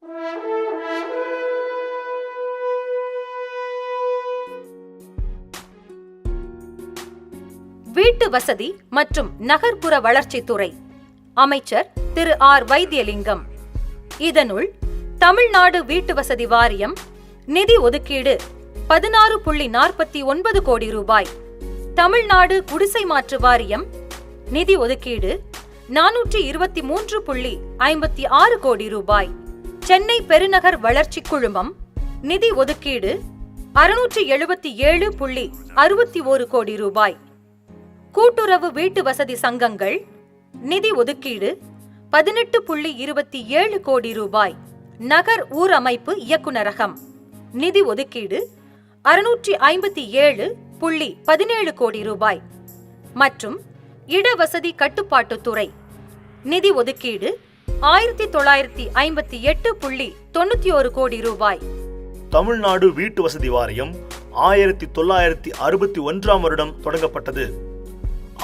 வீட்டு வசதி மற்றும் நகர்ப்புற வளர்ச்சித்துறை அமைச்சர் திரு ஆர் வைத்தியலிங்கம். இதனுள் தமிழ்நாடு வீட்டு வசதி வாரியம் நிதி ஒதுக்கீடு 16.49 கோடி ரூபாய், தமிழ்நாடு குடிசை மாற்று வாரியம் நிதி ஒதுக்கீடு 423.56 கோடி ரூபாய், சென்னை பெருநகர் வளர்ச்சி குழுமம் நிதி ஒதுக்கீடு 677.61 கோடி ரூபாய், கூட்டுறவு வீட்டு வசதி சங்கங்கள் நிதி ஒதுக்கீடு 18.27 கோடி ரூபாய், நகர் ஊரமைப்பு இயக்குநரகம் நிதி ஒதுக்கீடு 657.17 கோடி ரூபாய் மற்றும் இடவசதி கட்டுப்பாட்டுத்துறை நிதி ஒதுக்கீடு 1958.91 கோடி ரூபாய். தமிழ்நாடு வீட்டு வசதி வாரியம் 1961 வருடம் தொடங்கப்பட்டது.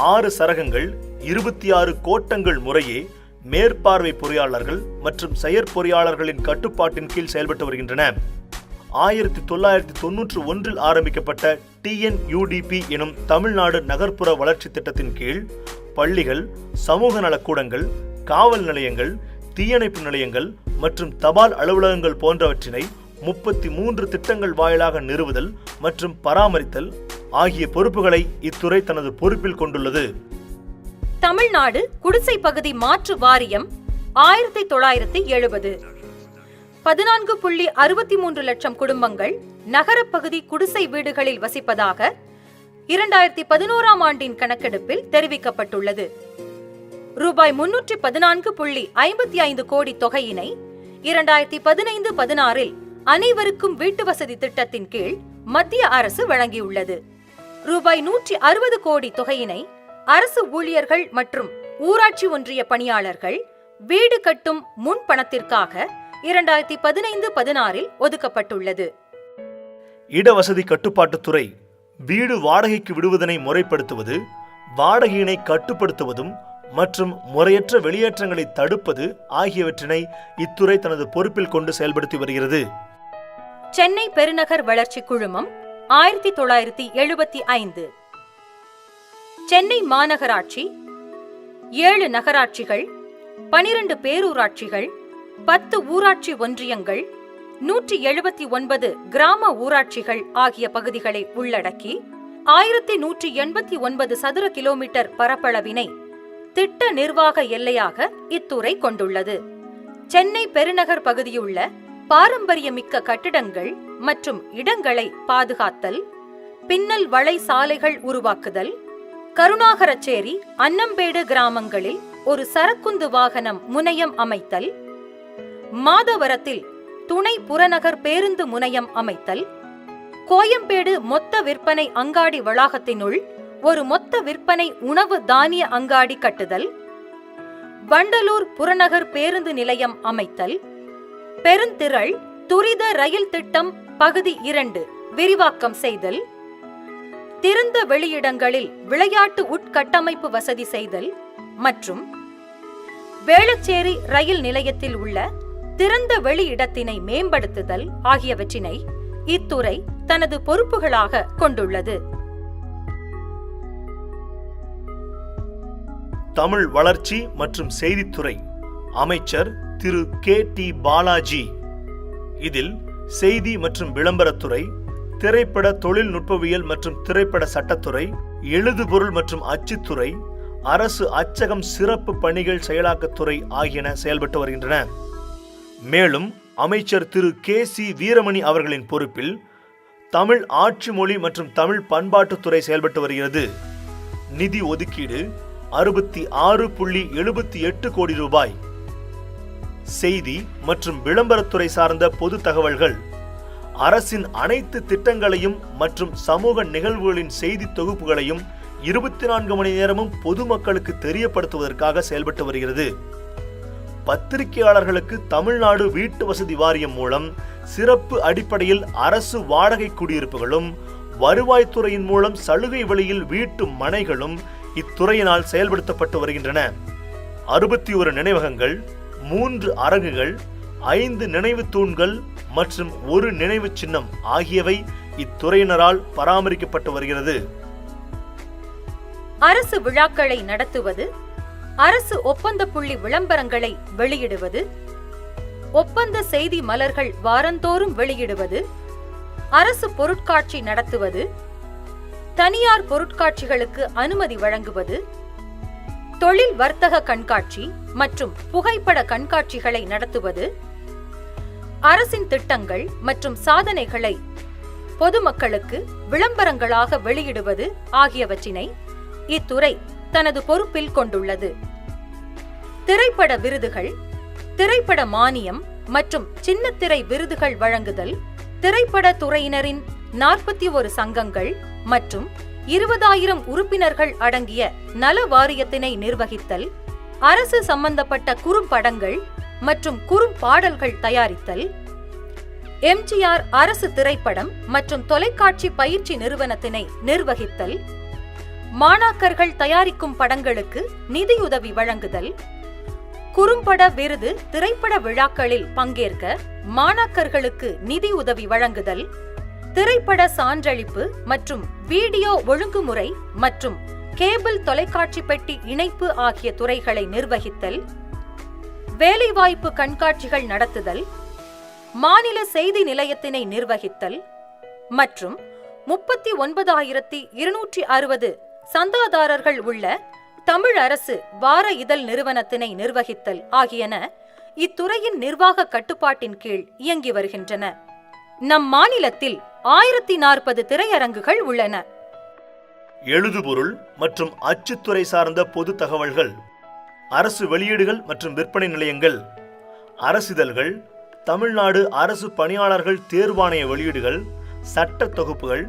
6 சரகங்கள் 26 கோட்டங்கள் முறையே மேற்பார்வை பொறியாளர்கள் மற்றும் செயற்பொறியாளர்களின் கட்டுப்பாட்டின் கீழ் செயல்பட்டு வருகின்றன. 1991 ஆரம்பிக்கப்பட்ட TNUDP எனும் தமிழ்நாடு நகர்ப்புற வளர்ச்சி திட்டத்தின் கீழ் பள்ளிகள், சமூக நலக்கூடங்கள், காவல் நிலையங்கள், தீயணைப்பு நிலையங்கள் மற்றும் தபால் அலுவலகங்கள் போன்றவற்றினை 33 திட்டங்கள் வாயிலாக நிறுவுதல் மற்றும் பராமரித்தல் ஆகிய பொறுப்புகளை இத்துறை தனது பொறுப்பில் கொண்டுள்ளது. தமிழ்நாடு குடிசை பகுதி மாற்று வாரியம் 1970 14.63 லட்சம் குடும்பங்கள் நகரப்பகுதி குடிசை வீடுகளில் வசிப்பதாக 2011 ஆண்டின் கணக்கெடுப்பில் தெரிவிக்கப்பட்டுள்ளது. ரூபாய் 314.55 கோடி தொகையினை 2015-16 அனைவருக்கும் வீட்டு வசதி திட்டத்தின் கீழ் மத்திய அரசு வழங்கியுள்ளது. ரூபாய் 160 கோடி தொகையினை அரசு ஊழியர்கள் மற்றும் ஊராட்சி ஒன்றிய பணியாளர்கள் வீடு கட்டும் முன் பணத்திற்காக 2015-16 ஒதுக்கப்பட்டுள்ளது. இடவசதி கட்டுப்பாட்டுத்துறை வீடு வாடகைக்கு விடுவதனை முறைப்படுத்துவது, வாடகையினை கட்டுப்படுத்துவதும் மற்றும் முறையற்ற வெளியேற்றங்களை தடுப்பது ஆகியவற்றினை இத்துறை தனது பொறுப்பில் கொண்டு செயல்படுத்தி வருகிறது. சென்னை பெருநகர் வளர்ச்சி குழுமம் 1975. சென்னை மாநகராட்சி 7 நகராட்சிகள், 12 பேரூராட்சிகள், 10 ஊராட்சி ஒன்றியங்கள், 179 கிராம ஊராட்சிகள் ஆகிய பகுதிகளை உள்ளடக்கி 1189 சதுர கிலோமீட்டர் பரப்பளவினை திட்ட நிர்வாக எல்லையாக இத்துறை கொண்டுள்ளது. சென்னை பெருநகர் பகுதியுள்ள பாரம்பரியமிக்க கட்டிடங்கள் மற்றும் இடங்களை பாதுகாத்தல், பின்னல் வளை சாலைகள் உருவாக்குதல், கருணாகரச்சேரி, அன்னம்பேடு கிராமங்களில் ஒரு சரக்குந்து வாகனம் முனையம் அமைத்தல், மாதவரத்தில் துணை புறநகர் பேருந்து முனையம் அமைத்தல், கோயம்பேடு மொத்த விற்பனை அங்காடி வளாகத்தினுள் ஒரு மொத்த விற்பனை உணவு தானிய அங்காடி கட்டுதல், வண்டலூர் புறநகர் பேருந்து நிலையம் அமைத்தல், பெருந்திரள் துரித ரயில் திட்டம் பகுதி 2 விரிவாக்கம் செய்தல், திறந்த வெளியிடங்களில் விளையாட்டு உட்கட்டமைப்பு வசதி செய்தல் மற்றும் வேளச்சேரி ரயில் நிலையத்தில் உள்ள திறந்த வெளியிடத்தினை மேம்படுத்துதல் ஆகியவற்றினை இத்துறை தனது பொறுப்புகளாக கொண்டுள்ளது. தமிழ் வளர்ச்சி மற்றும் செய்தித்துறை அமைச்சர் திரு KT பாலாஜி. இதில் செய்தி மற்றும் விளம்பரத்துறை, திரைப்பட தொழில்நுட்பவியல் மற்றும் திரைப்பட சட்டத்துறை, எழுதுபொருள் மற்றும் அச்சுத்துறை, அரசு அச்சகம் சிறப்பு பணிகள் செயலாக்கத்துறை ஆகியன செயல்பட்டு வருகின்றன. மேலும் அமைச்சர் திரு KC வீரமணி அவர்களின் பொறுப்பில் தமிழ் ஆட்சி மொழி மற்றும் தமிழ் பண்பாட்டுத்துறை செயல்பட்டு வருகிறது. நிதி ஒதுக்கீடு 66.78 கோடி ரூபாய். செய்தி மற்றும் விளம்பரத்துறை சார்ந்த பொது தகவல்கள், அரசின் அனைத்து திட்டங்களையும் மற்றும் சமூக நிகழ்வுகளின் செய்தி தொகுப்புகளையும் 24 மணி நேரமும் பொதுமக்களுக்கு தெரியப்படுத்துவதற்காக செயல்பட்டு வருகிறது. பத்திரிகையாளர்களுக்கு தமிழ்நாடு வீட்டு வசதி வாரியம் மூலம் சிறப்பு அடிப்படையில் அரசு வாடகை குடியிருப்புகளும், வருவாய்த்துறையின் மூலம் சலுகை விலையில் வீட்டு மனைகளும் இத்துறையினால் செயல்படுத்தப்பட்டு வருகின்றன. 61 நினைவகங்கள், 3 அரங்குகள், 5 நினைவு தூண்கள் மற்றும் 1 நினைவு சின்னம் ஆகியவை இத்துறையினரால் பராமரிக்கப்பட்டு வருகிறது. அரசு விழாக்களை நடத்துவது, அரசு ஒப்பந்த புள்ளி விளம்பரங்களை வெளியிடுவது, ஒப்பந்த செய்தி மலர்கள் வாரந்தோறும் வெளியிடுவது, அரசு பொருட்காட்சி நடத்துவது, தனியார் பொருட்காட்சிகளுக்கு அனுமதி வழங்குவது, தொழில் வர்த்தக கண்காட்சி மற்றும் புகைப்பட கண்காட்சிகளை நடத்துவது, அரசின் திட்டங்கள் மற்றும் சாதனைகளை பொதுமக்களுக்கு விளம்பரங்களாக வெளியிடுவது ஆகியவற்றினை இத்துறை தனது பொறுப்பில் கொண்டுள்ளது. திரைப்பட விருதுகள், திரைப்பட மானியம் மற்றும் சின்னத்திரை விருதுகள் வழங்குதல், திரைப்பட துறையினரின் 41 சங்கங்கள் மற்றும் 20,000 உறுப்பினர்கள் அடங்கிய நல வாரியத்தினை நிர்வகித்தல், அரசு சம்பந்தப்பட்ட குறும்படங்கள் மற்றும் குறும்பாடல்கள் தயாரித்தல், எம்ஜிஆர் அரசு திரைப்படம் மற்றும் தொலைக்காட்சி பயிற்சி நிறுவனத்தினை நிர்வகித்தல், மாணாக்கர்கள் தயாரிக்கும் படங்களுக்கு நிதியுதவி வழங்குதல், குறும்பட விருது திரைப்பட விழாக்களில் பங்கேற்க மாணாக்கர்களுக்கு நிதி உதவி வழங்குதல், திரைப்பட சான்றளிப்பு மற்றும் வீடியோ ஒழுங்குமுறை மற்றும் கேபிள் தொலைக்காட்சி பெட்டி இணைப்பு ஆகிய துறைகளை நிர்வகித்தல், வேலைவாய்ப்பு கண்காட்சிகள் நடத்துதல், மாநில செய்தி நிலையத்தினை நிர்வகித்தல் மற்றும் 39,260 சந்தாதாரர்கள் உள்ள தமிழ் அரசு வார இதழ் நிறுவனத்தினை நிர்வகித்தல் ஆகியன இத்துறையின் நிர்வாக கட்டுப்பாட்டின் கீழ் இயங்கி வருகின்றன. நம் மாநிலத்தில் 1040 திரையரங்குகள் உள்ளன. எழுதுபொருள் மற்றும் அச்சுத்துறை சார்ந்த பொது தகவல்கள், அரசு வெளியீடுகள் மற்றும் விற்பனை நிலையங்கள், அரசிதழ்கள், தமிழ்நாடு அரசு பணியாளர்கள் தேர்வாணைய வெளியீடுகள், சட்ட தொகுப்புகள்,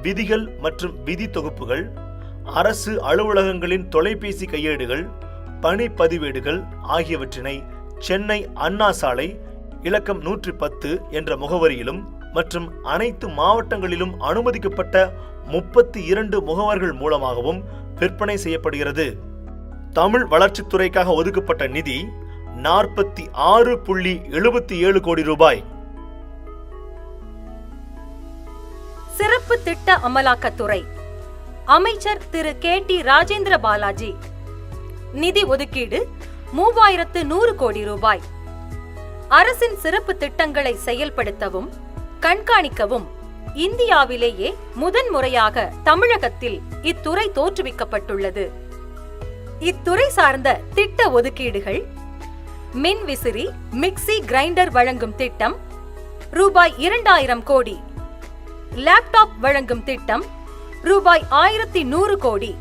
விதிகள் மற்றும் விதி தொகுப்புகள், அரசு அலுவலகங்களின் தொலைபேசி கையேடுகள், பணி பதிவேடுகள் ஆகியவற்றினை சென்னை அண்ணா சாலை இலக்கம் 110 என்ற முகவரியிலும் மற்றும் அனைத்து மாவட்டங்களிலும் அனுமதிக்கப்பட்ட 32 முகவர்கள் மூலமாகவும் விற்பனை செய்யப்படுகிறது. தமிழ் வளர்ச்சித்துறைக்காக ஒதுக்கப்பட்ட நிதி 46.77 கோடி ரூபாய். சிறப்பு திட்ட அமலாக்கத்துறை அமைச்சர் திரு KT ராஜேந்திர பாலாஜி. நிதி ஒதுக்கீடு 3100 கோடி ரூபாய். அரசின் சிறப்பு திட்டங்களை செயல்படுத்தவும் கண்காணிக்கவும் இந்தியாவிலேயே முதன்முறையாக தமிழகத்தில் இத்துறை தோற்றுவிக்கப்பட்டுள்ளது. இத்துறை சார்ந்த திட்ட ஒதுக்கீடுகள்: மின்விசிறி, மிக்சி, கிரைண்டர் வழங்கும் திட்டம் ரூபாய் 2000 கோடி, லேப்டாப் வழங்கும் திட்டம் ரூபாய் 1100 கோடி,